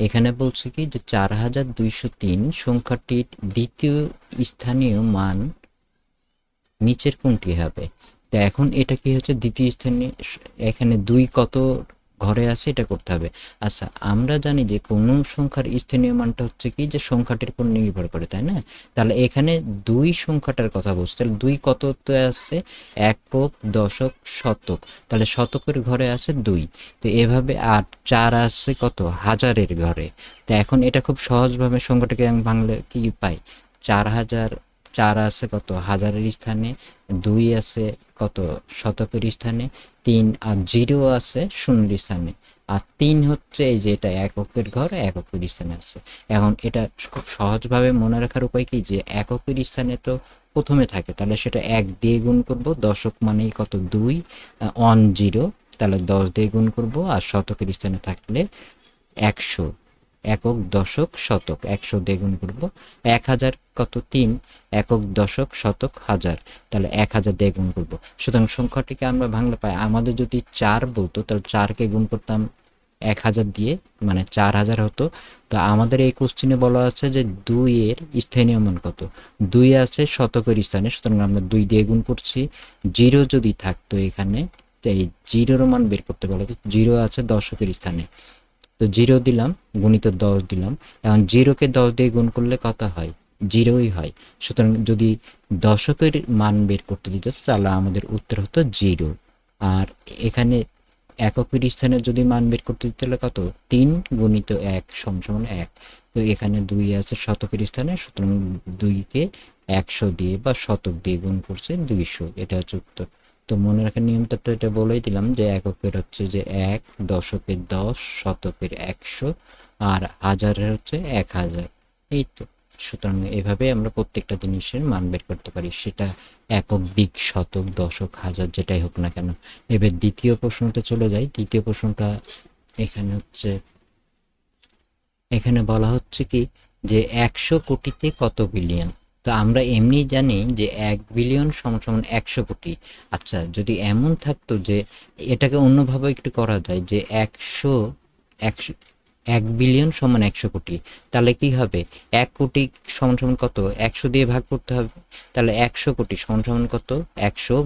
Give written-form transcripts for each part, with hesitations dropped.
এখানে বলছে কি যে 4203 সংখ্যাটির দ্বিতীয় স্থানীয় মান নিচের কোনটি হবে? তো এখন এটা কি হচ্ছে দ্বিতীয় স্থানে, এখানে 2 কত ঘরে আছে এটা করতে হবে। আচ্ছা, আমরা জানি যে কোনো সংখ্যার স্থানীয় মানটা হচ্ছে কি যে সংখ্যাটির উপর নির্ভর করে, তাই না? তাহলে এখানে 2 সংখ্যাটার কথা বলছে, তাহলে 2 কততে আছে? একক, দশক, শতক। তাহলে শতকের ঘরে আছে 2। তো এভাবে আর 4 আছে কত? হাজারের ঘরে। তো এখন এটা খুব সহজভাবে সংখ্যাটাকে আমি বাংলা কি পাই? 4000। 4 আছে কত? হাজারের স্থানে। 2 আছে কত? শতকের স্থানে। 3 আর 0 আছে শূন্যের স্থানে। আর 3 হচ্ছে এই যে এটা এককের ঘর, এককের স্থানে আছে। এখন এটা খুব সহজভাবে মনে রাখার উপায় কি যে এককের স্থানে তো প্রথমে থাকে, তাহলে সেটা 1 দিয়ে গুণ করব। দশক মানেই কত? 2 অন 0, তাহলে 10 দিয়ে গুণ করব। আর শতকের স্থানে থাকলে 100। একক, দশক, শতক 100 দিয়ে গুণ করব। 1000 কত? 3 একক, দশক, শতক, হাজার, তাহলে 1000 দিয়ে গুণ করব। সুতরাং সংখ্যাটিকে আমরা বাংলা পাই, আমাদের যদি 4 বলতো তাহলে 4কে গুণ করতাম 1000 দিয়ে, মানে 4000 হতো। তো আমাদের এই কোশ্চেনে বলা আছে যে 2 এর স্থানীয় মান কত? 2 আছে শতকের স্থানে, সুতরাং আমরা 2 দিয়ে গুণ করছি। 0 যদি থাকতো এখানে, তো এই 0 মান বের করতে বলা হতো। 0 আছে দশকের স্থানে, তো 0 দিলাম, গুণিত 10 দিলাম। এখন 0কে 10 দিয়ে গুণ করলে কত হয়? 0ই হয়। সুতরাং যদি দশকের মান বের করতে দিত তাহলে আমাদের উত্তর হতো 0। আর এখানে এককের স্থানে যদি মান বের করতে দিতে হলে কত? 3 গুণিত 1 সমান 1। তো এখানে 2 আছে শতকের স্থানে, সুতরাং 2কে 100 দিয়ে বা শতক দিয়ে গুণ করছে 200, এটা হচ্ছে উত্তর। তো মনে রাখার নিয়মটা তো এটা বলেই দিলাম যে এককের হচ্ছে যে 1, দশকের 10, শতকের 100, আর হাজারের হচ্ছে 1000। এই তো। সুতরাং এভাবে আমরা প্রত্যেকটা জিনিসের মান বের করতে পারি, সেটা একক, দিক, শতক, দশক, হাজার যেটাই হোক না কেন। এবার দ্বিতীয় প্রশ্নতে চলে যাই। দ্বিতীয় প্রশ্নটা এখানে হচ্ছে, এখানে বলা হচ্ছে কি যে 100 কোটিতে কত বিলিয়ন? তো আমরা এমনি জানি যে 1 বিলিয়ন সমান সমান 100 কোটি। আচ্ছা, যদি এমন থাকতো যে এটাকে অন্যভাবে একটু করা যায় যে 100 1 বিলিয়ন সমান 100 কোটি, তাহলে কি হবে? 1 কোটি সমান সমান কত? 100 দিয়ে ভাগ করতে হবে। তাহলে 100 কোটি সমান সমান কত? 100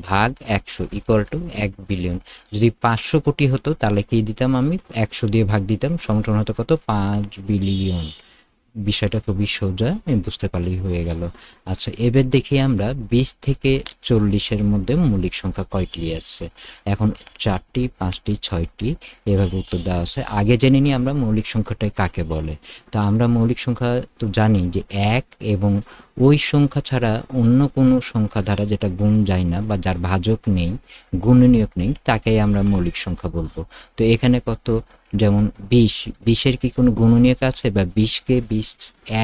ভাগ 100 ইকুয়াল টু 1 বিলিয়ন। যদি 500 কোটি হতো তাহলে কি দিতাম আমি? 100 দিয়ে ভাগ দিতাম, সমান সমান হতো কত? 5 বিলিয়ন। বিষয়টা খুবই সোজা, বুঝতে পারলেই হয়ে গেল। আচ্ছা, এবার দেখি আমরা 20 থেকে 40-এর মধ্যে মৌলিক সংখ্যা কয়টি আছে। এখন 4টি, 5টি, 6টি এভাবে উত্তর দেওয়া আছে। আগে জেনে নিই আমরা মৌলিক সংখ্যাটা কাকে বলে। তো আমরা মৌলিক সংখ্যা তো জানি যে 1 এবং ওই সংখ্যা ছাড়া অন্য কোনো সংখ্যা দ্বারা যেটা গুণ যায় না বা যার ভাজক নেই, গুণনীয়ক নেই, তাকেই আমরা মৌলিক সংখ্যা বলবো। তো এখানে কত? যেমন 20, 20-এর কি কোনো গুণনীয়ক আছে? বা 20কে 20,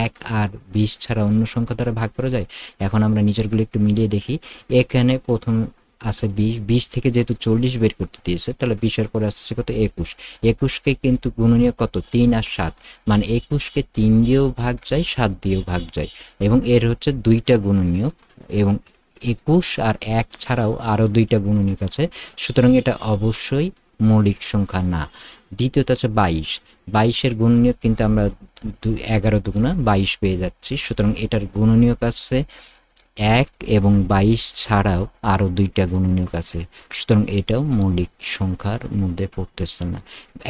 1 আর 20 ছাড়া অন্য সংখ্যা দ্বারা ভাগ করা যায়? এখন আমরা নিচেরগুলো একটু মিলিয়ে দেখি। এখানে প্রথম আছে 20, 20 থেকে যেহেতু 40 বের করতে দিয়েছে, তাহলে 20-এর পরে আসছে কত? 21, 21কে কিন্তু গুণনীয়ক কত? 3 আর 7, মানে 21কে 3 দিয়েও ভাগ যায়, 7 দিয়েও ভাগ যায়, এবং এর হচ্ছে 2টা গুণনীয়ক, এবং 21 আর 1 ছাড়াও আরও 2টা গুণনীয়ক আছে। সুতরাং এটা অবশ্যই মৌলিক সংখ্যা না। দ্বিতীয়ত আছে 22, 22-এর গুণনীয়ক কিন্তু আমরা 11 দুগুণা 22 পেয়ে যাচ্ছি, সুতরাং এটার গুণনীয়ক আছে 1, এবং 22 ছাড়াও আরও 2টা গুণনীয়ক আছে, সুতরাং এটাও মৌলিক সংখ্যার মধ্যে পড়তেছে না।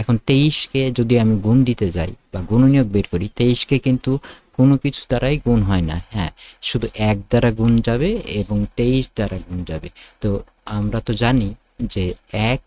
এখন 23কে যদি আমি গুণ দিতে যাই বা গুণনীয়ক বের করি, 23কে কিন্তু কোনো কিছু দ্বারাই গুণ হয় না, হ্যাঁ, শুধু 1 দ্বারা গুণ যাবে এবং 23 দ্বারা গুণ যাবে। তো আমরা তো জানি যে 1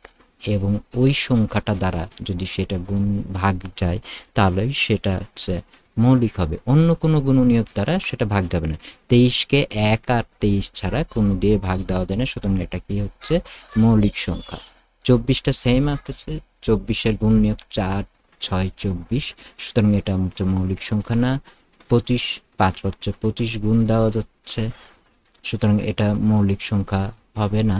এবং ওই সংখ্যাটা দ্বারা যদি সেটা গুণ ভাগ যায় তাহলে সেটা হচ্ছে মৌলিক হবে, অন্য কোনো গুণনীয়ক দ্বারা সেটা ভাগ যাবে না। 23কে 1 আর 23 ছাড়া কোনো দিয়ে ভাগ দেওয়া যায় না, সুতরাং এটা কি হচ্ছে? মৌলিক সংখ্যা। 24টা সেম আসতেছে, 24-এর গুণনীয়ক 4, 6, 24, সুতরাং এটা হচ্ছে মৌলিক সংখ্যা না। 25, 5 হচ্ছে 25 গুণ দেওয়া যাচ্ছে, সুতরাং এটা মৌলিক সংখ্যা হবে না।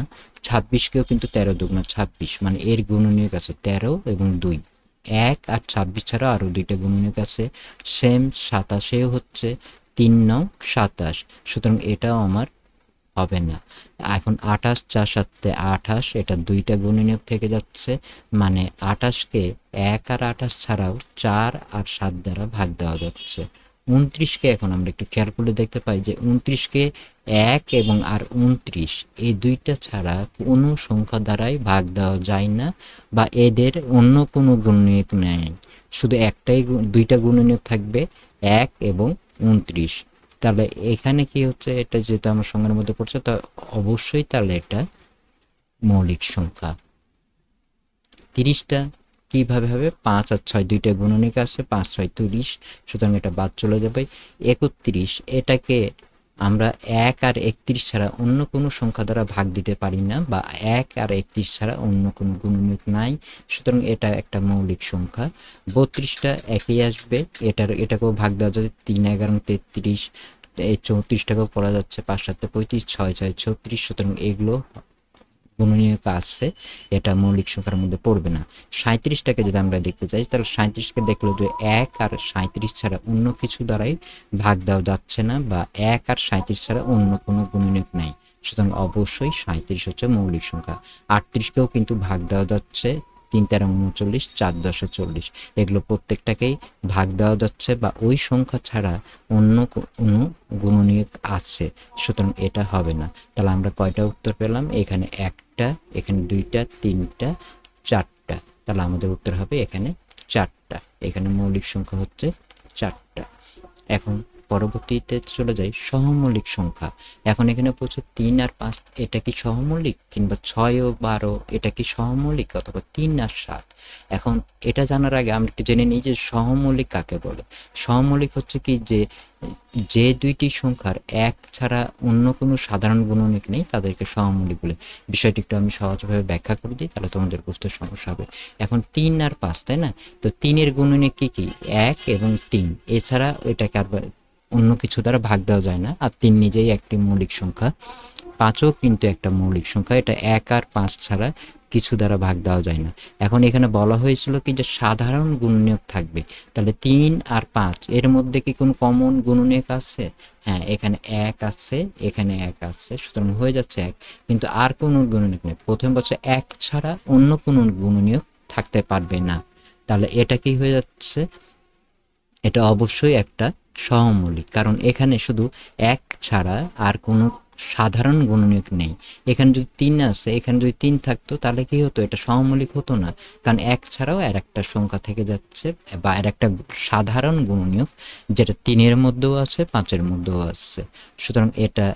26কেও কিন্তু 13 দুগুণা 26, মানে এর গুণনীয়ক আছে 13 এবং 2, 1 আর 26 ছাড়া আরও 2টা গুণনীয়ক আছে। সেম 27এও হচ্ছে 3 9 27, সুতরাং এটাও আমার হবে না। এখন 28 4 7 28, এটা দুইটা গুণনীয়ক থেকে যাচ্ছে, মানে 28কে 1 আর 28 ছাড়াও 4 আর 7 দ্বারা ভাগ দেওয়া যাচ্ছে। 29কে এখন আমরা একটু খেয়াল করলে দেখতে পাই যে 29কে 1 এবং আর 29 এই দুইটা ছাড়া কোনো সংখ্যা দ্বারাই ভাগ দেওয়া যায় না, বা এদের অন্য কোনো গুণনীয়ক নেই, শুধু দুইটা গুণনীয়ক থাকবে 1 এবং 29। তাহলে এখানে কি হচ্ছে, এটা যেহেতু আমার সংখ্যার মধ্যে পড়ছে, তা অবশ্যই তাহলে এটা মৌলিক সংখ্যা। 30টা কিভাবে হবে, 5 আর 6 দুইটা গুণনীয়ক আছে, 5 6 30, সুতরাং এটা বাদ চলে যাবে। 31 এটাকে আমরা 1 আর 31 ছাড়া অন্য কোনো সংখ্যা দ্বারা ভাগ দিতে পারি না, বা 1 আর 31 ছাড়া অন্য কোনো গুণনীয়ক নাই, সুতরাং এটা একটা মৌলিক সংখ্যা। 32টা একই আসবে, এটাকেও ভাগ দেওয়া যাচ্ছে, 3 11 33, এই 34টাকেও পড়া যাচ্ছে, 5 7 35, 6 6 36, সুতরাং এগুলো গুণনীয়ক আসছে, এটা মৌলিক সংখ্যার মধ্যে পড়বে না। 37টাকে যদি আমরা দেখতে চাই, তাহলে 37কে দেখলো যে 1 আর 37 ছাড়া অন্য কিছু দ্বারাই ভাগ দেওয়া যাচ্ছে না, বা 1 আর 37 ছাড়া অন্য কোনো গুণনীয়ক নাই, সুতরাং অবশ্যই 37 হচ্ছে মৌলিক সংখ্যা। 38কেও কিন্তু ভাগ দেওয়া যাচ্ছে, 3 13 39, 4 10 40, এগুলো প্রত্যেকটাকেই ভাগ দেওয়া যাচ্ছে, বা ওই সংখ্যা ছাড়া অন্য কোনো গুণনীয়ক আছে, সুতরাং এটা হবে না। তাহলে আমরা কয়টা উত্তর পেলাম, এখানে একটা, এখানে দুইটা, তিনটা, চারটা, তাহলে আমাদের উত্তর হবে এখানে 4টা, এখানে মৌলিক সংখ্যা হচ্ছে 4টা। এখন পরবর্তীতে চলে যাই সহমৌলিক সংখ্যা। এখন এখানে বলছে 3 আর 5 এটা কি সহমৌলিক, কিংবা 6 ও 12 এটা কি সহমৌলিক, অথবা 3 আর 7। এখন এটা জানার আগে আমরা একটু জেনে নিই যে সহমৌলিক কাকে বলে। সহমৌলিক হচ্ছে কি, যে দুইটি সংখ্যার এক ছাড়া অন্য কোনো সাধারণ গুণনীয়ক নেই তাদেরকে সহমৌলিক বলে। বিষয়টি একটু আমি সহজভাবে ব্যাখ্যা করে দিই, তাহলে তোমাদের বুঝতে সমস্যা হবে। এখন 3 আর 5, তাই না, তো 3-এর গুণনীয়ক কি কি, 1 এবং 3, এছাড়া এটাকে আর অন্য কিছু দ্বারা ভাগ দেওয়া যায় না, আর 3 নিজেই একটি মৌলিক সংখ্যা। 5ও কিন্তু একটা মৌলিক সংখ্যা, এটা 1 আর 5 ছাড়া কিছু দ্বারা ভাগ দেওয়া যায় না। এখন এখানে বলা হয়েছিল কি যে সাধারণ গুণনীয়ক থাকবে, তাহলে 3 আর 5 এর মধ্যে কি কোনো কমন গুণনীয়ক আছে? হ্যাঁ, এখানে 1 আছে, এখানে 1 আছে, সুতরাং হয়ে যাচ্ছে 1, কিন্তু আর কোনো গুণনীয়ক নেই। প্রথম বছর 1 ছাড়া অন্য কোনো গুণনীয়ক থাকতে পারবে না, তাহলে এটা কি হয়ে যাচ্ছে, এটা অবশ্যই একটা সহমৌলিক, কারণ এখানে শুধু 1 ছাড়া আর কোনো সাধারণ গুণনীয়ক নেই। এখানে যদি 3 আছে, এখানে যদি 3 থাকতো তাহলে কি হতো, এটা সহমৌলিক হতো না, কারণ 1 ছাড়াও আর একটা সংখ্যা থেকে যাচ্ছে, বা আর একটা সাধারণ গুণনীয়ক, যেটা 3-এর মধ্যেও আছে, 5-এর মধ্যেও আছে, সুতরাং এটা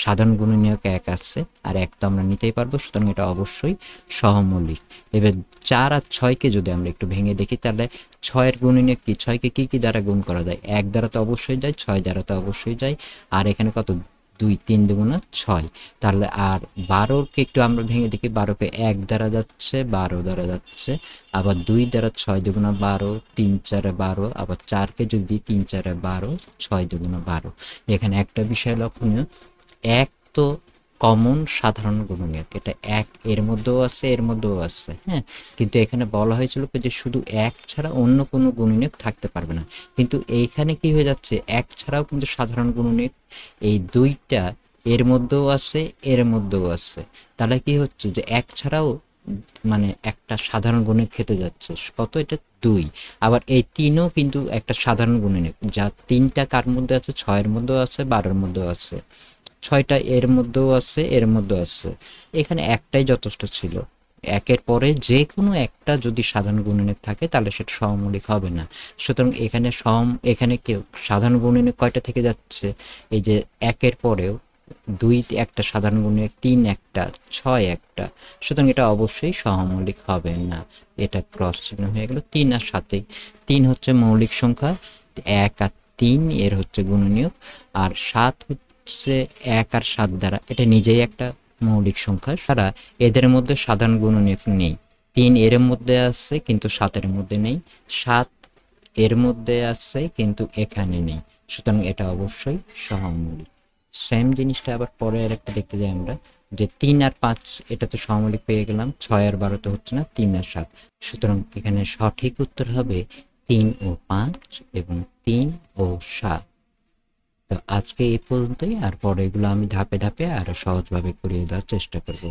সাধারণ গুণনীয়ক 1 আছে, আর 1 তো আমরা নিতেই পারবো, সুতরাং এটা অবশ্যই সহমৌলিক। এবার 4 আর 6কে যদি আমরা একটু ভেঙে দেখি, তাহলে 6-এর গুণনীয়ক কি, 6কে কি দ্বারা গুণ করা যায়, 1 দ্বারা তো অবশ্যই যায়, 6 দ্বারা তো অবশ্যই যায়, আর এখানে কত, 2 3 দুগুণা 6, তাহলে আর 12কে একটু আমরা ভেঙে দেখি, 12কে 1 দ্বারা যাচ্ছে, 12 দ্বারা যাচ্ছে, আবার 2 দ্বারা 6 দুগুণা 12, 3 4 12, আবার 4কে যদি 3 4 12, 6 দুগুণা 12। এখানে একটা বিষয় লক্ষণীয়, 1 তো কমন সাধারণ গুণনীয়ক, এটা 1 এর মধ্যেও আছে, এর মধ্যেও আছে, হ্যাঁ, কিন্তু এখানে বলা হয়েছিল যে শুধু 1 ছাড়া অন্য কোনো গুণনীয়ক থাকতে পারবে না, কিন্তু এইখানে কি হয়ে যাচ্ছে, 1 ছাড়াও কিন্তু সাধারণ গুণনীয়ক এই দুইটা এর মধ্যেও আছে, এর মধ্যেও আছে, তাহলে কি হচ্ছে যে 1 ছাড়াও মানে একটা সাধারণ গুণনীয়ক খেতে যাচ্ছে, কত, এটা 2। আবার এই 3ও কিন্তু একটা সাধারণ গুণনীয়ক, যা 3টা কার মধ্যে আছে, 6-এর মধ্যেও আছে, 12-এর মধ্যেও আছে, 6টা এর মধ্যেও আছে, এর মধ্যেও আছে, এখানে একটাই যথেষ্ট ছিল। 1-এর পরে যে কোনো একটা যদি সাধারণ গুণনীয়ক থাকে তাহলে সেটা সহমৌলিক হবে না, সুতরাং এখানে কি সাধারণ গুণনীয়ক কয়টা থেকে যাচ্ছে, এই যে 1-এর পরেও 2 একটা সাধারণ গুণনীয়ক, 3 একটা, 6 একটা, সুতরাং এটা অবশ্যই সহমৌলিক হবে না, এটা ক্রস চিহ্ন হয়ে গেল। 3 আর 7, 3 হচ্ছে মৌলিক সংখ্যা, 1 আর 3 এর হচ্ছে গুণনীয়ক, আর 7 হচ্ছে 1 আর 7 দ্বারা, এটা নিজেই একটা মৌলিক সংখ্যা, সারা এদের মধ্যে সাধারণ গুণনীয়ক নেই। 3 এর মধ্যে আছে কিন্তু 7-এর মধ্যে নেই, 7 এর মধ্যে আছে কিন্তু এখানে নেই, সুতরাং এটা অবশ্যই সহমৌলিক। সেম জিনিসটা আবার পরে আর একটা দেখতে যাই আমরা, যে 3 আর 5 এটা তো সহমৌলিক পেয়ে গেলাম, 6 আর 12 তো হচ্ছে না, 3 আর 7, সুতরাং এখানে সঠিক উত্তর হবে 3 ও 5 এবং 3 ও 7। তো আজকে এই পর্যন্তই, আর পরে এগুলো আমি ধাপে ধাপে আরো সহজভাবে করিয়ে দেওয়ার চেষ্টা করব।